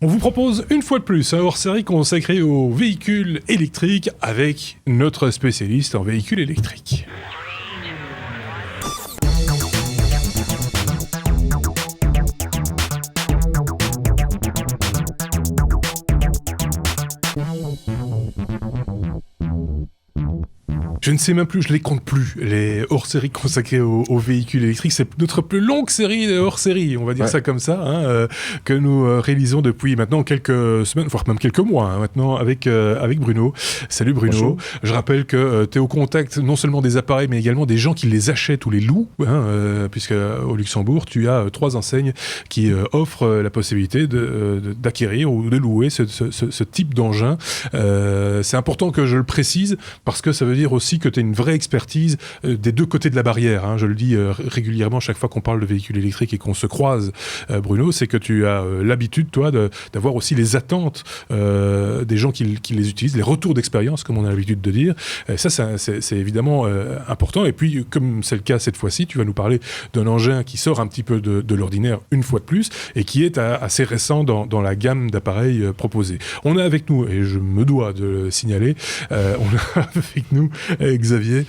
On vous propose une fois de plus un hors-série consacré aux véhicules électriques avec notre spécialiste en véhicules électriques. Je ne sais même plus, je les compte plus, les hors-séries consacrées aux véhicules électriques. C'est notre plus longue série de hors-séries, on va dire ça comme ça, que nous réalisons depuis maintenant quelques semaines, voire même quelques mois maintenant avec Bruno. Salut Bruno. Bonjour. Je rappelle que tu es au contact non seulement des appareils, mais également des gens qui les achètent ou les louent, puisque au Luxembourg, tu as 3 enseignes qui offrent la possibilité d'acquérir ou de louer ce type d'engin. C'est important que je le précise, parce que ça veut dire aussi que tu as une vraie expertise des deux côtés de la barrière. Je le dis régulièrement chaque fois qu'on parle de véhicules électriques et qu'on se croise, Bruno, c'est que tu as l'habitude, toi, d'avoir aussi les attentes des gens qui les utilisent, les retours d'expérience, comme on a l'habitude de dire. Ça, c'est évidemment important. Et puis, comme c'est le cas cette fois-ci, tu vas nous parler d'un engin qui sort un petit peu de l'ordinaire une fois de plus et qui est assez récent dans la gamme d'appareils proposés. On a avec nous, et je me dois de le signaler, on a avec nous Xavier,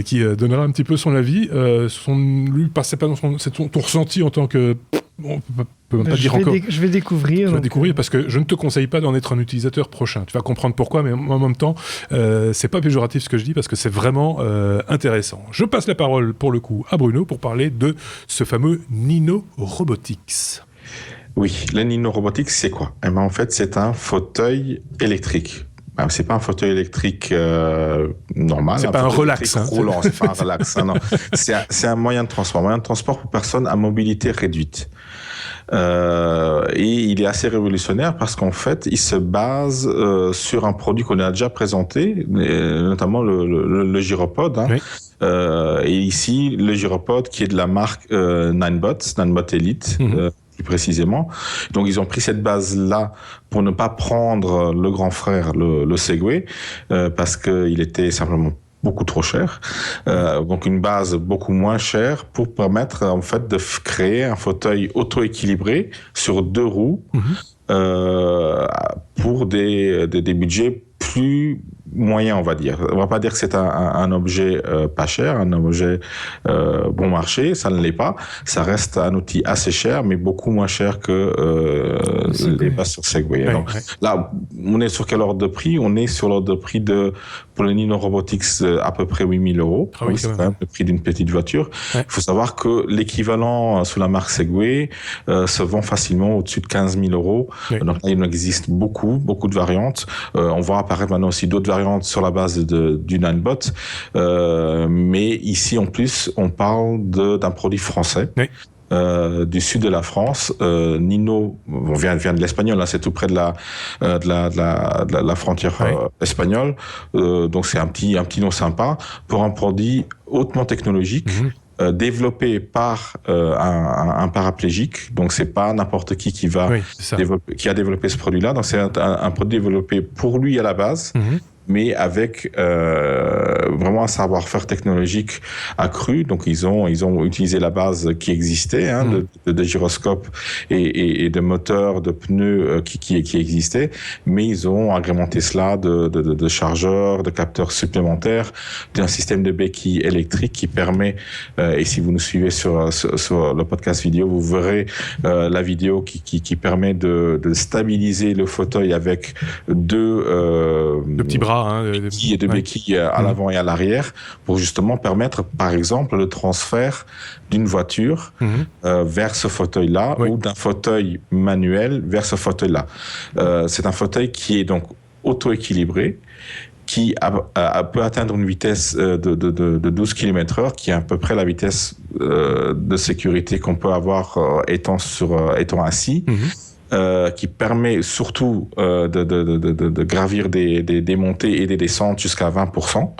qui donnera un petit peu son avis. C'est ton ressenti en tant que... On peut même pas dire encore. Je vais découvrir. Tu vas découvrir parce que je ne te conseille pas d'en être un utilisateur prochain. Tu vas comprendre pourquoi, mais en même temps, c'est pas péjoratif ce que je dis parce que c'est vraiment intéressant. Je passe la parole pour le coup à Bruno pour parler de ce fameux Nino Robotics. Oui, le Nino Robotics, c'est quoi ? En fait, c'est un fauteuil électrique. C'est pas un fauteuil électrique normal. C'est pas un relax. Roulant, c'est pas un relax. Non. C'est un moyen de transport pour personnes à mobilité réduite. Et il est assez révolutionnaire parce qu'en fait, il se base sur un produit qu'on a déjà présenté, notamment le gyropode. Oui. Et ici, le gyropode qui est de la marque Ninebot Elite. Plus précisément. Donc, ils ont pris cette base-là pour ne pas prendre le grand frère, le Segway, parce qu'il était simplement beaucoup trop cher. Donc, une base beaucoup moins chère pour permettre, en fait, de créer un fauteuil auto-équilibré sur 2 roues, pour des budgets plus moyen, on va dire. On va pas dire que c'est un objet pas cher, un objet bon marché, ça ne l'est pas. Ça reste un outil assez cher, mais beaucoup moins cher que les bases sur Segway. Ouais, donc, là, on est sur quel ordre de prix ? On est sur l'ordre de prix pour le Nino Robotics, à peu près 8 000 €. Ah oui, c'est quand même le prix d'une petite voiture. Il faut savoir que l'équivalent sous la marque Segway se vend facilement au-dessus de 15 000 €. Oui. Donc là, il existe beaucoup de variantes. On voit apparaître maintenant aussi d'autres variantes sur la base du Ninebot. Mais ici, en plus, on parle d'un produit français. Oui. Du sud de la France, Nino, on vient de l'espagnol, c'est tout près de la frontière espagnole. Donc c'est un petit nom sympa pour un produit hautement technologique. Développé par un paraplégique, donc c'est pas n'importe qui a développé ce produit-là. Donc c'est un produit développé pour lui à la base. Mais avec vraiment un savoir-faire technologique accru. Donc ils ont utilisé la base qui existait, de gyroscope et de moteurs, de pneus qui existaient, mais ils ont agrémenté cela de chargeurs, de capteurs supplémentaires, d'un système de béquilles électriques qui permet, et si vous nous suivez sur le podcast vidéo, vous verrez la vidéo qui permet de stabiliser le fauteuil avec deux petits bras, de béquilles à l'avant et à l'arrière, pour justement permettre, par exemple, le transfert d'une voiture vers ce fauteuil-là, ou d'un fauteuil manuel vers ce fauteuil-là. C'est un fauteuil qui est donc auto-équilibré, qui peut atteindre une vitesse de 12 km/h, qui est à peu près la vitesse de sécurité qu'on peut avoir étant assis. Qui permet surtout de gravir des montées et des descentes jusqu'à 20%,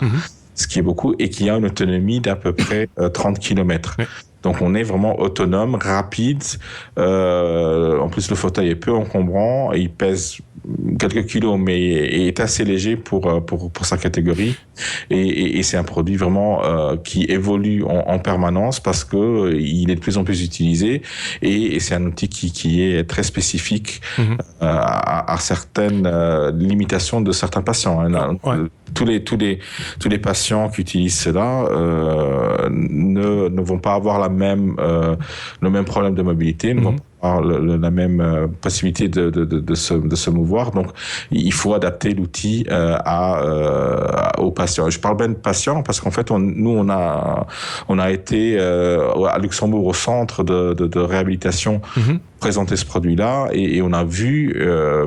ce qui est beaucoup, et qui a une autonomie d'à peu près 30 km. Donc on est vraiment autonome, rapide. En plus, le fauteuil est peu encombrant, et il pèse quelques kilos, mais est assez léger pour sa catégorie. Et c'est un produit vraiment qui évolue en permanence parce que il est de plus en plus utilisé et c'est un outil qui est très spécifique à certaines limitations de certains patients. Tous les patients qui utilisent cela ne vont pas avoir le même problème de mobilité, ne vont pas avoir la même possibilité de se mouvoir. Donc, il faut adapter l'outil aux patients. Je parle bien de patients parce qu'en fait, on a été à Luxembourg au centre de réhabilitation présenter ce produit-là et on a vu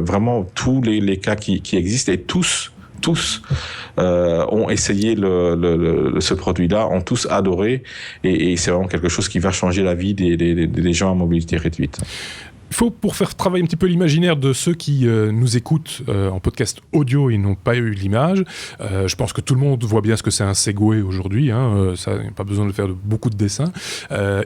vraiment tous les cas qui existent et tous ont essayé ce produit-là, ont tous adoré et c'est vraiment quelque chose qui va changer la vie des gens à mobilité réduite. Il faut, pour faire travailler un petit peu l'imaginaire de ceux qui nous écoutent en podcast audio et n'ont pas eu l'image, je pense que tout le monde voit bien ce que c'est un Segway aujourd'hui, ça n'a pas besoin de faire beaucoup de dessins.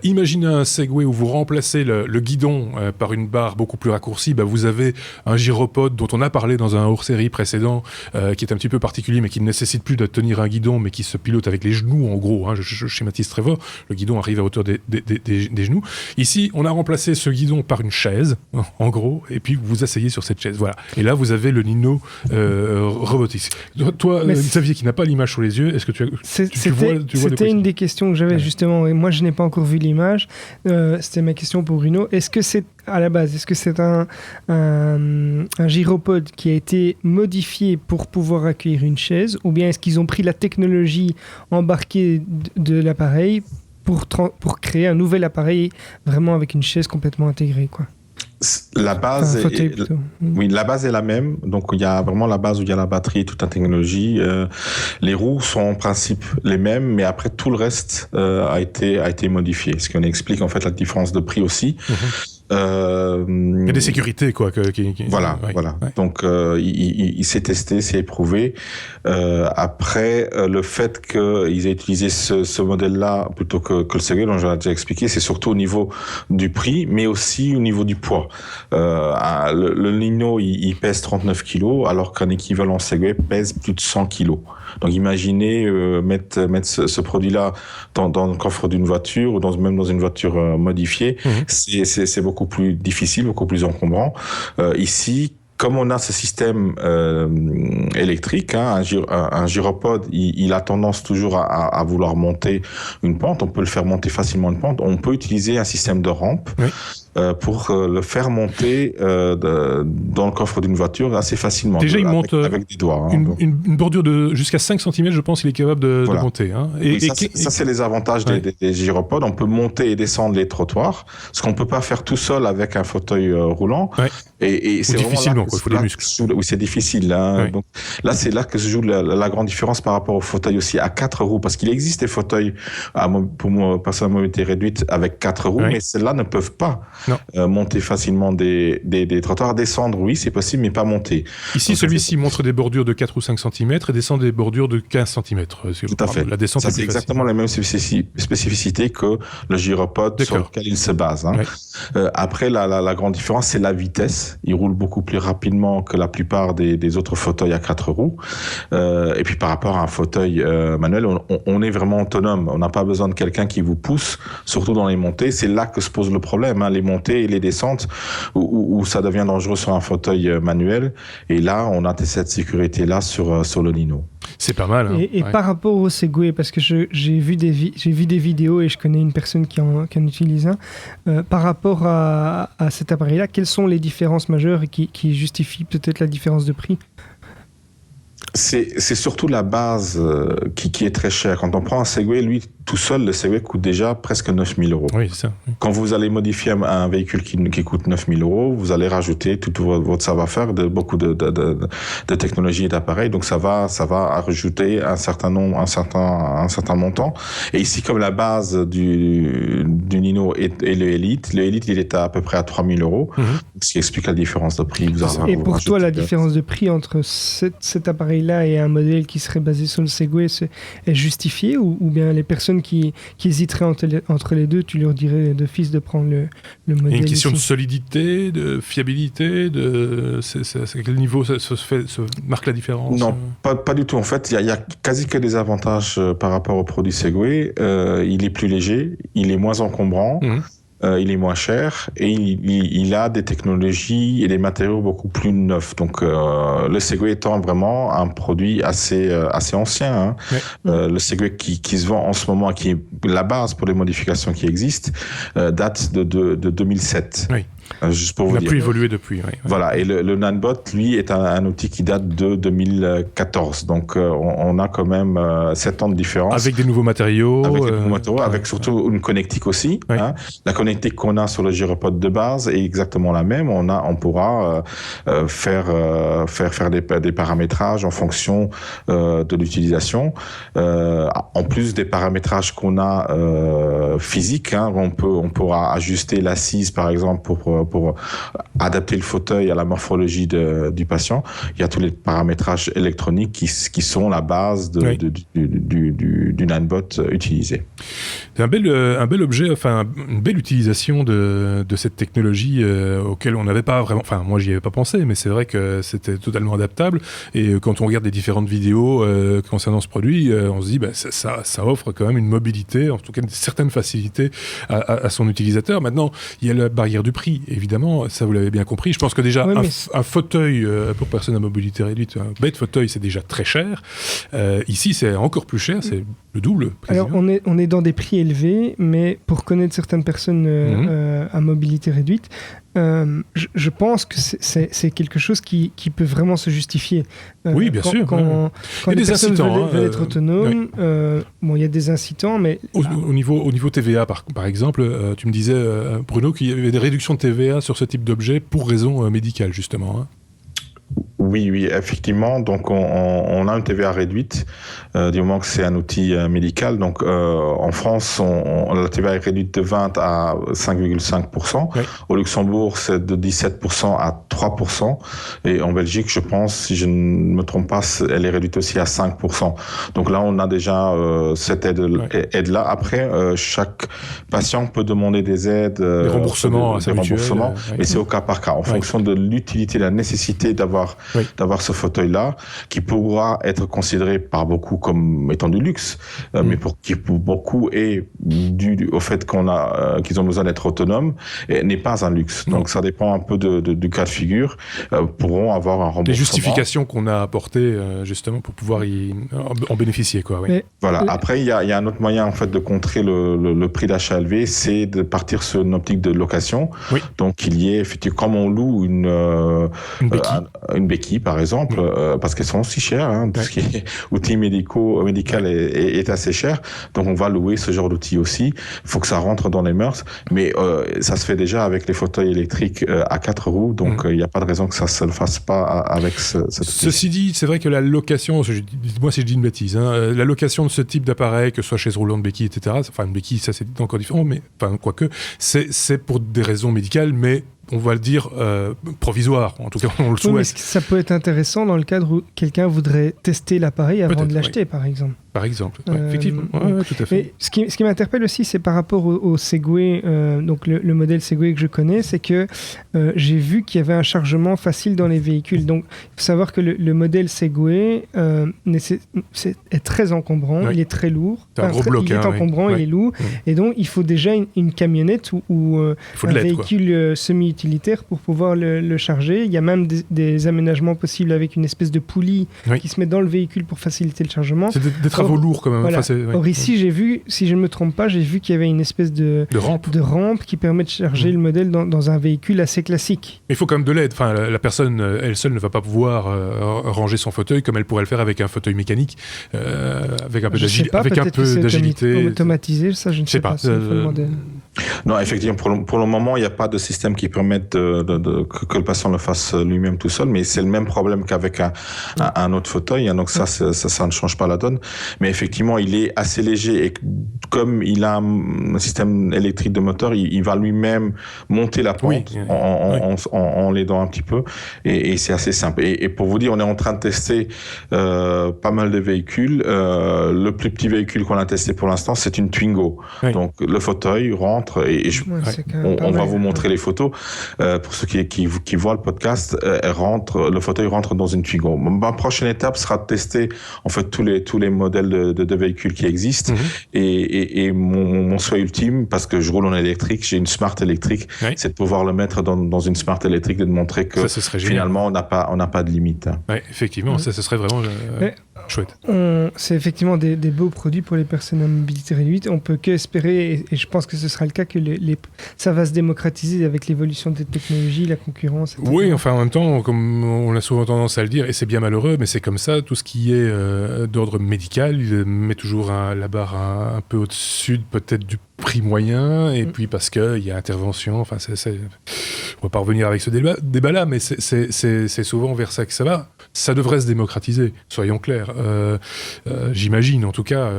Imaginez un Segway où vous remplacez le guidon par une barre beaucoup plus raccourcie, vous avez un gyropode dont on a parlé dans un hors-série précédent, qui est un petit peu particulier mais qui ne nécessite plus de tenir un guidon mais qui se pilote avec les genoux en gros, je schématise très fort, le guidon arrive à hauteur des genoux. Ici, on a remplacé ce guidon par une chaise, en gros, et puis vous asseyez sur cette chaise, voilà. Et là, vous avez le Nino Robotics. Toi, Xavier, qui n'a pas l'image sous les yeux, est-ce que tu vois C'était une des questions que j'avais justement, et moi je n'ai pas encore vu l'image. C'était ma question pour Bruno. Est-ce que c'est un gyropode qui a été modifié pour pouvoir accueillir une chaise, ou bien est-ce qu'ils ont pris la technologie embarquée de l'appareil pour créer un nouvel appareil vraiment avec une chaise complètement intégrée, quoi? La base est la même. Donc, il y a vraiment la base où il y a la batterie et toute la technologie. Les roues sont en principe les mêmes, mais après, tout le reste a été modifié. Ce qui explique, en fait, la différence de prix aussi. Il y a des sécurités, quoi. Voilà. Ouais. Donc, il s'est testé, c'est éprouvé. Après, le fait qu'ils aient utilisé ce modèle-là plutôt que le Segway, dont j'ai déjà expliqué, c'est surtout au niveau du prix, mais aussi au niveau du poids. Le Nino, il pèse 39 kilos, alors qu'un équivalent Segway pèse plus de 100 kilos. Donc, imaginez mettre ce produit-là dans le coffre d'une voiture ou même dans une voiture modifiée. C'est beaucoup plus difficile, beaucoup plus encombrant. Ici, comme on a ce système électrique, un gyropode, il a tendance toujours à vouloir monter une pente. On peut le faire monter facilement une pente. On peut utiliser un système de rampe pour le faire monter dans le coffre d'une voiture assez facilement. Déjà, il monte avec des doigts. Une bordure de jusqu'à 5 cm, je pense, il est capable de monter. Ça, c'est les avantages des gyropodes. On peut monter et descendre les trottoirs, ce qu'on ne peut pas faire tout seul avec un fauteuil roulant. Et c'est difficilement, il faut des muscles. Oui, c'est difficile. Donc, là, c'est là que se joue la grande différence par rapport au fauteuil aussi à 4 roues, parce qu'il existe des fauteuils pour moi, personnes à mobilité réduite avec 4 roues, mais celles-là ne peuvent pas monter facilement des trottoirs. Descendre, oui, c'est possible, mais pas monter. Ici, donc, celui-ci montre des bordures de 4 ou 5 cm et descend des bordures de 15 cm. Tout à fait. La descente ça, c'est exactement la même spécificité que le gyropode sur lequel il se base. Après, la grande différence, c'est la vitesse. Il roule beaucoup plus rapidement que la plupart des autres fauteuils à 4 roues. Et puis, par rapport à un fauteuil manuel, on est vraiment autonome. On n'a pas besoin de quelqu'un qui vous pousse, surtout dans les montées. C'est là que se pose le problème, les montées et les descentes, où ça devient dangereux sur un fauteuil manuel. Et là, on a cette sécurité-là sur le Nino. C'est pas mal. Et par rapport au Segway, parce que j'ai vu des vidéos et je connais une personne qui en utilise un, par rapport à cet appareil-là, quelles sont les différences majeures qui justifient peut-être la différence de prix ? C'est surtout la base qui est très chère. Quand on prend un Segway, lui, tout seul, le Segway coûte déjà presque 9 000 €. Oui, c'est ça. Quand vous allez modifier un véhicule qui coûte 9 000 €, vous allez rajouter tout votre savoir-faire, beaucoup de technologies et d'appareils. Donc, ça va rajouter un certain montant. Et ici, comme la base du Nino est le Elite, il est à peu près à 3 000 €, ce qui explique la différence de prix. Et pour toi, la différence de prix entre cet appareil-là et un modèle qui serait basé sur le Segway est justifiée, ou bien les personnes personnes qui hésiteraient entre les deux, tu leur dirais d'office de prendre le modèle. Il y a une question ici. de solidité, de fiabilité, c'est à quel niveau ça se marque la différence? Non, pas du tout. En fait, il y a quasi que des avantages par rapport au produit Segway. Il est plus léger, il est moins encombrant. Il est moins cher et il a des technologies et des matériaux beaucoup plus neufs. Donc, le Segway étant vraiment un produit assez ancien. Hein. Ouais. Le Segway qui se vend en ce moment, qui est la base pour les modifications qui existent, date de 2007. Oui. Juste pour Il vous n'a dire. plus évolué depuis. Oui. Voilà, et le Nanbot, lui, est un outil qui date de 2014. Donc, on a quand même 7 ans de différence. Avec des nouveaux matériaux. Avec surtout une connectique aussi. Oui. Hein. La connectique qu'on a sur le gyropode de base est exactement la même. On pourra faire des paramétrages en fonction de l'utilisation. En plus des paramétrages qu'on a physiques, hein, on pourra ajuster l'assise, par exemple, pour adapter le fauteuil à la morphologie du patient. Il y a tous les paramétrages électroniques qui sont la base du Nanbot utilisé. C'est un bel objet, enfin une belle utilisation de cette technologie auquel on n'avait pas vraiment... Enfin, moi, j'y avais pas pensé, mais c'est vrai que c'était totalement adaptable. Et quand on regarde les différentes vidéos concernant ce produit, on se dit ça offre quand même une mobilité, en tout cas une certaine facilité à son utilisateur. Maintenant, il y a la barrière du prix, évidemment, ça vous l'avez bien compris. Je pense que déjà, un fauteuil pour personnes à mobilité réduite, un bête fauteuil, c'est déjà très cher. Ici, c'est encore plus cher, c'est le double. Alors, on est dans des prix élevés, mais pour connaître certaines personnes à mobilité réduite, je pense que c'est quelque chose qui peut vraiment se justifier. Oui, bien sûr. Quand les personnes veulent être autonomes, il y a des incitants, mais... Au niveau TVA, par exemple, tu me disais, Bruno, qu'il y avait des réductions de TVA sur ce type d'objet pour raison médicale, justement. Hein. Oui, effectivement. Donc, on a une TVA réduite du moment que c'est un outil médical. Donc, en France, la TVA est réduite de 20 à 5,5%. Oui. Au Luxembourg, c'est de 17% à 3%. Et en Belgique, je pense, si je ne me trompe pas, elle est réduite aussi à 5%. Donc là, on a déjà cette aide-là. Après, chaque patient peut demander des aides, des remboursements, et c'est au cas par cas, en fonction de l'utilité, la nécessité d'avoir ce fauteuil-là, qui pourra être considéré par beaucoup comme étant du luxe, mais pour beaucoup est dû au fait qu'ils ont besoin d'être autonomes, et n'est pas un luxe. Donc ça dépend un peu du cas de figure, pourront avoir un remboursement. Les justifications qu'on a apportées justement pour pouvoir en bénéficier, quoi. Oui. Voilà. Après, il y a un autre moyen en fait de contrer le prix d'achat élevé, c'est de partir sur une optique de location. Oui. Donc il y ait effectivement, comme on loue une béquille par exemple, parce qu'elles sont aussi chères, hein, tout ce qui est outils médical est assez cher, donc on va louer ce genre d'outils aussi. Il faut que ça rentre dans les mœurs, mais ça se fait déjà avec les fauteuils électriques à 4 roues, donc il n'y a pas de raison que ça se le fasse pas avec cet outil. Ceci dit, c'est vrai que la location, dites-moi si je dis une bêtise, hein, la location de ce type d'appareil, que ce soit chaise roulante, béquille, etc., enfin une béquille, ça c'est encore différent, mais enfin quoique, c'est pour des raisons médicales, mais on va le dire, provisoire. En tout cas, on le souhaite. Oui, mais ça peut être intéressant dans le cadre où quelqu'un voudrait tester l'appareil avant de l'acheter, par exemple. Par exemple, effectivement. Ouais, tout à fait. Mais ce qui m'interpelle aussi, c'est par rapport au Segway, donc le modèle Segway que je connais, c'est que j'ai vu qu'il y avait un chargement facile dans les véhicules. Donc, il faut savoir que le modèle Segway est très encombrant, il est très lourd. C'est un gros bloc. Il est encombrant, il est lourd. Et donc, il faut déjà une camionnette ou un véhicule semi-utilitaire pour pouvoir le charger. Il y a même des aménagements possibles avec une espèce de poulie qui se met dans le véhicule pour faciliter le chargement. C'est des travaux lourds quand même. Voilà. Or ici, j'ai vu, si je ne me trompe pas, j'ai vu qu'il y avait une espèce de rampe qui permet de charger le modèle dans un véhicule assez classique. Mais il faut quand même de l'aide. Enfin, la personne, elle seule, ne va pas pouvoir ranger son fauteuil comme elle pourrait le faire avec un fauteuil mécanique, avec un peu d'agilité. Automatisé, ça, je ne sais pas. Non, effectivement, pour le moment, il n'y a pas de système qui permette que le patient le fasse lui-même tout seul, mais c'est le même problème qu'avec un autre fauteuil, hein, donc ça ne change pas la donne. Mais effectivement, il est assez léger et comme il a un système électrique de moteur, il va lui-même monter la pente en l'aidant un petit peu et c'est assez simple. Et pour vous dire, on est en train de tester pas mal de véhicules. Le plus petit véhicule qu'on a testé pour l'instant, c'est une Twingo. Oui. Donc le fauteuil rentre et on va vous montrer les photos pour ceux qui voient le podcast. Le fauteuil rentre dans une Twingo. Ma prochaine étape sera de tester en fait tous les modèles de véhicules qui existent et mon souhait ultime, parce que je roule en électrique, j'ai une Smart électrique, c'est de pouvoir le mettre dans une Smart électrique et de montrer que finalement on n'a pas de limite. Ouais, effectivement, ça ce serait vraiment chouette. C'est effectivement des beaux produits pour les personnes à mobilité réduite. On peut qu'espérer, et je pense que ce sera le cas, que ça va se démocratiser avec l'évolution des technologies, la concurrence, etc. Oui, enfin en même temps, comme on a souvent tendance à le dire, et c'est bien malheureux, mais c'est comme ça, tout ce qui est d'ordre médical, il met toujours la barre un peu au-dessus peut-être du prix moyen, et puis parce qu'il y a intervention, enfin on va pas revenir avec ce débat-là, mais c'est souvent vers ça que ça va. Ça devrait se démocratiser, soyons clairs. J'imagine, en tout cas,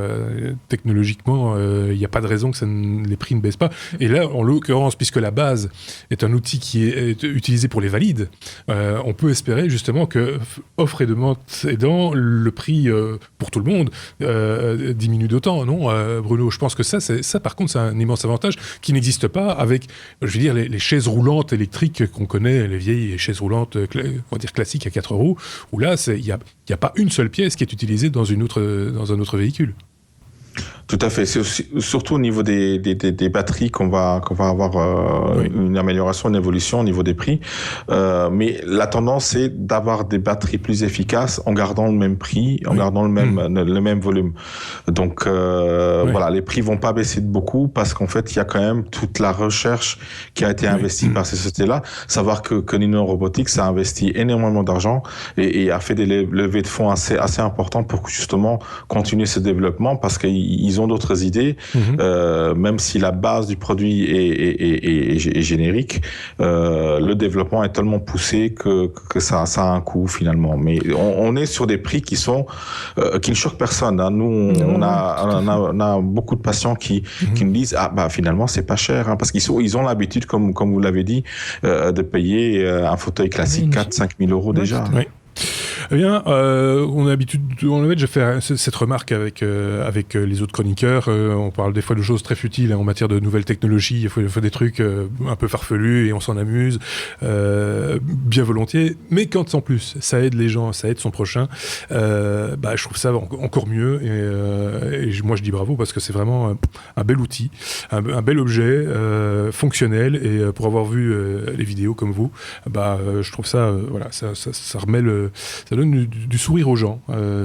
technologiquement, il n'y a pas de raison que les prix ne baissent pas. Et là, en l'occurrence, puisque la base est un outil qui est utilisé pour les valides, on peut espérer justement que, offre et demande aidant, le prix pour tout le monde diminue d'autant, non Bruno, je pense que ça, par contre, c'est un immense avantage qui n'existe pas avec, je veux dire, les chaises roulantes électriques qu'on connaît, les vieilles chaises roulantes, on va dire classiques à 4 roues, où là, il n'y a pas une seule pièce qui est utilisée dans un autre véhicule. Tout à fait. C'est aussi, surtout au niveau des batteries qu'on va avoir une amélioration, une évolution au niveau des prix. Mais la tendance, c'est d'avoir des batteries plus efficaces en gardant le même prix, en gardant le même volume. Donc voilà, les prix vont pas baisser de beaucoup parce qu'en fait, il y a quand même toute la recherche qui a été investie par ces sociétés-là. Savoir que Nino Robotics a investi énormément d'argent et a fait des levées de fonds assez importantes pour justement continuer ce développement parce qu'ils ont d'autres idées, même si la base du produit est générique, le développement est tellement poussé que ça a un coût finalement. Mais on est sur des prix qui ne choquent personne. Hein. Nous, on a beaucoup de patients qui nous disent finalement c'est pas cher, hein, parce qu'ils ont l'habitude, comme vous l'avez dit, de payer un fauteuil classique 4-5 000 euros déjà. Oui. Eh bien, on a déjà fait cette remarque avec les autres chroniqueurs. On parle des fois de choses très futiles en matière de nouvelles technologies. Il faut des trucs un peu farfelus et on s'en amuse bien volontiers. Mais quand en plus ça aide les gens, ça aide son prochain, je trouve ça encore mieux. Et moi je dis bravo parce que c'est vraiment un bel outil, un bel objet fonctionnel. Et pour avoir vu les vidéos comme vous, je trouve ça ça remet ça donne du sourire aux gens,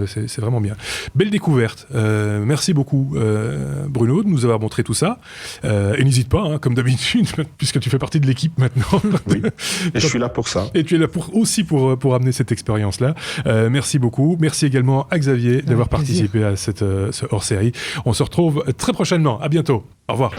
c'est vraiment bien. Belle découverte, merci beaucoup Bruno de nous avoir montré tout ça, et n'hésite pas, hein, comme d'habitude, puisque tu fais partie de l'équipe maintenant. Oui, et je suis là pour ça. Et tu es là aussi pour amener cette expérience-là. Merci beaucoup, merci également à Xavier d'avoir participé à ce hors-série. On se retrouve très prochainement, à bientôt, au revoir.